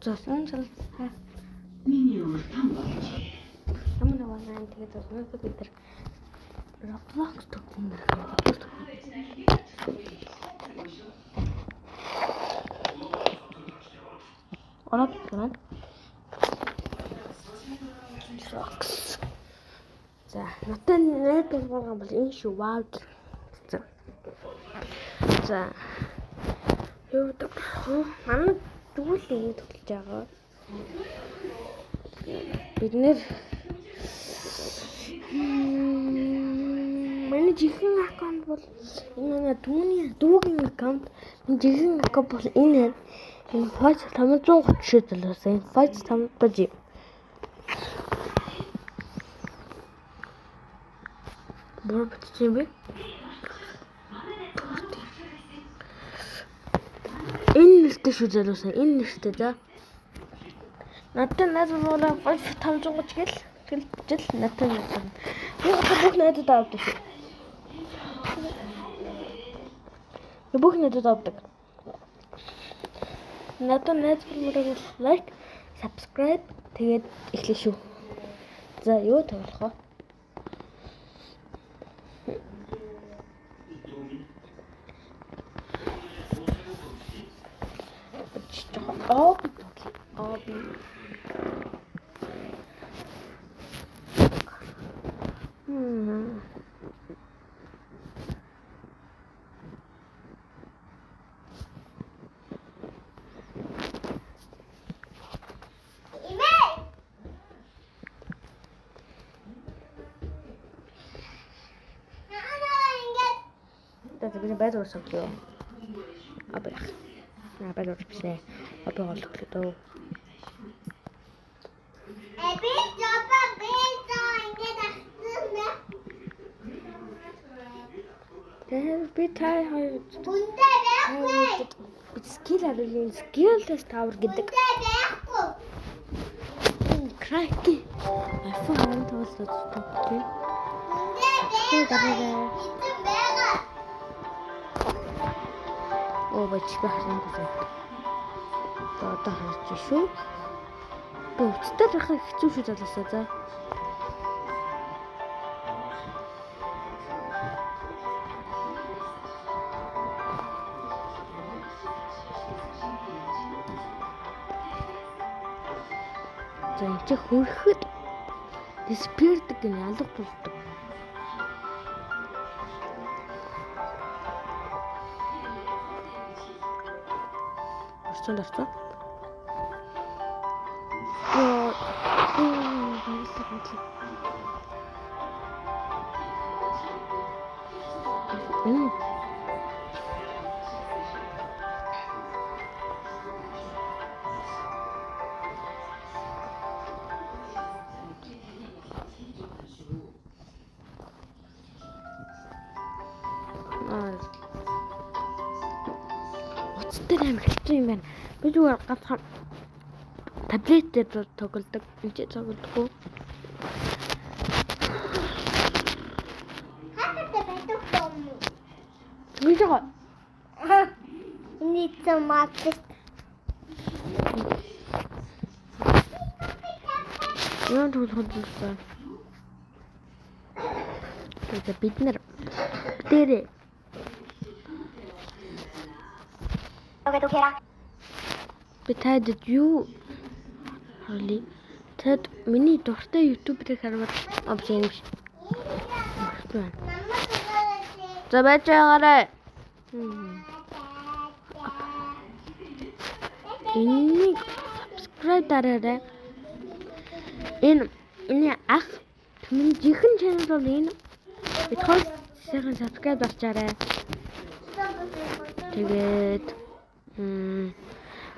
Зосон сал. Миний өөр там болчих. Ямар нэг тэгээд зосон бид нар Roblox төгөн Оног гэнэ. Rocks. За, натаа найд болгоом бол энэ шүү. Вау. За. Юу гэдэг манай дүүлээ төлж байгаа. Бид нэр манай жихэн аккаунт бол энэ дүүгийн аккаунт. Энэ жихэн аккаунт бол энэ файз 530 шийдэлээс энэ файз 530. Бор битсэн бэ? Энэ нэртэй шүү залуусаа энэ нэртэй за. Надад надад файз 530 гэл жил надад надад. Би бүх надад авдаг шүү. Бүх надад авдаг. Надад найзлуудаа лайк, subscribe тэгээд эхлэв шүү. За юу тоглох вэ? Оби. Dat heb ik bij door zo'n keer. Abeg. Nou, bij door het pisne. Op een rol gekleed. Би тай хоёр skill авилын skill test tower гэдэг. Cracky. iPhone тоглож байна. Оо бач бахсан гэсэн. Одоо харж шүү. Бүгдтэй рахаа хэцүү шүү залуусаа за. За энэ чи хөрөхөд диспирдэг гэн алга болдог. Орсон. Оцтой амар хэцүү юм байна. Би зүгээр ганцхан таблетээр тоглодог. Энд тоглодоггүй. Хатаа байдаг юм. Гүнжээ. Нэг замат. Яа тоглосон. Тэгээд бид нэр дээрээ би таад юу хали таад миний дуртай YouTube дээр харвал опшн юм шиг. За байж байгаарай. Энийг subscribe дараарай. Энэ ах миний жихэн channel бол энэ бидхоос сайхан subscribe дарчаарай. Тэгээд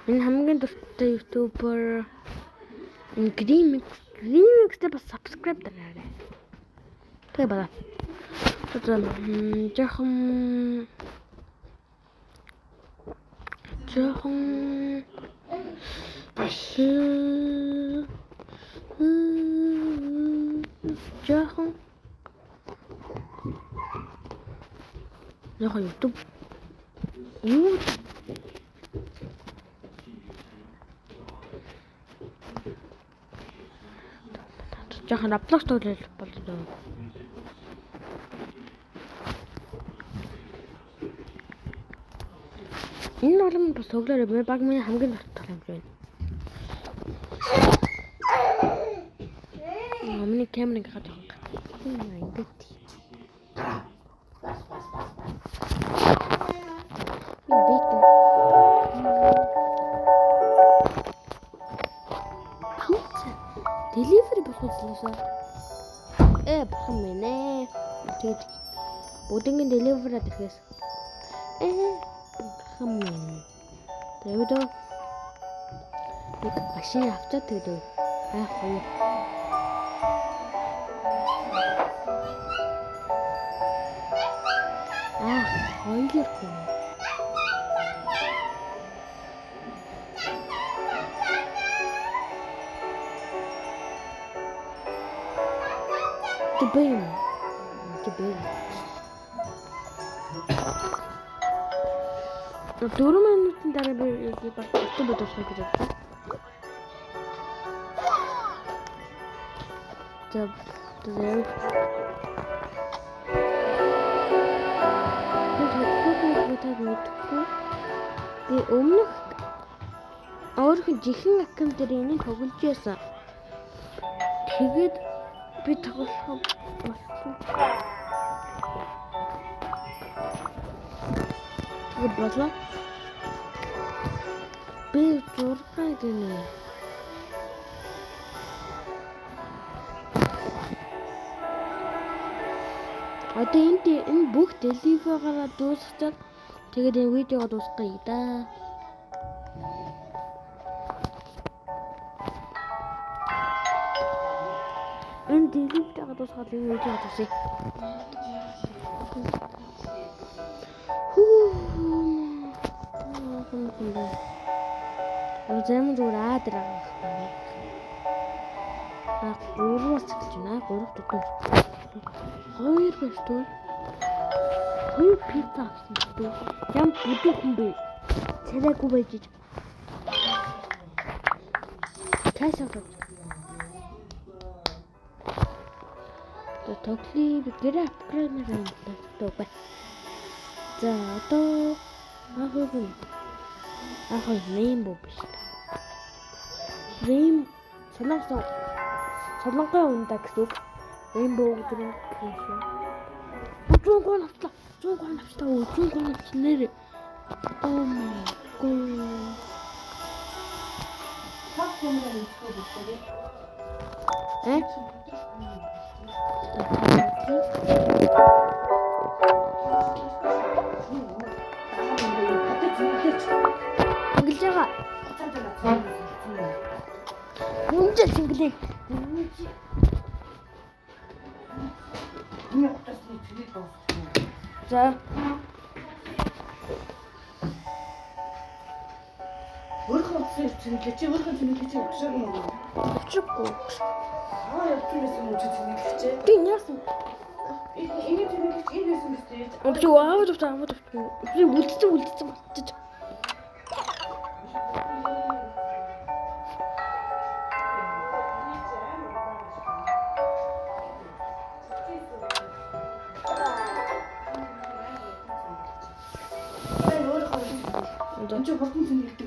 энэ хамгийн дуртай YouTuber Grimix дээр бас subscribe дараарай. Тэгээ баа. Жохон YouTube Жаахан аплах тоолол болдог. Энэ олон бас төглөөрөө баг миний хамгийн дуртай юм байна. Миний камерыг хаад явах. Ингээд. Delivery болохоос бурхан минь ээ. Тэгээд бүгднийг delivery-ад ирэхээс бурхан минь. Тэгээд нэг машин авчаад тэгээд хоёр. Хоёр хүн. Бэм. Дөрөв минутын дараа би баг бүтэн бодуулах гэж байна. Тэгээд би өмнөх өөрхөн жихэн аккаунт дээр энийг тоглож байсан. Тэгээд би тоглох болсон. Тэгээд болоо. Би зураг гэнэ. Одоо энэ бүх delivery-гаа дуусгачаад тэгээд энэ видеого дуусгая да. Энэ delivery-гаа дуусгаад энэ видеого дуусгая. Зэм зүгээр аадраа. Гурваас эхэлж байна. Гурав дотор. Хоёр бэлтгүй. Хоёр пицца авсан гэдэг. Ям бүдүүх юм бэ? Царайгүй байж. Кайс авах. Токли гэрээ апгрейд хийх гэдэг. За одоо ахын Rainbow биш. Солонгой ундаа гэсэн. Rainbow гэдэг нь гэсэн. 100 авчлаа нэр. Oh my god. Англигаа. Үнэхээр цэнгэлээ. За. Өөрхөн цэнгэлээ чи өөрхөн цэнгэлээ чи өгшөөг юм уу? Өчиггүй. Явчихсан юм чи цэнгэлээ. Би яасан? Энэ цэнгэлээ энэ байсан биз дээ. Би аваад. Би үлдсэн болчих. Энд чи хурдан цэнгэлдэг.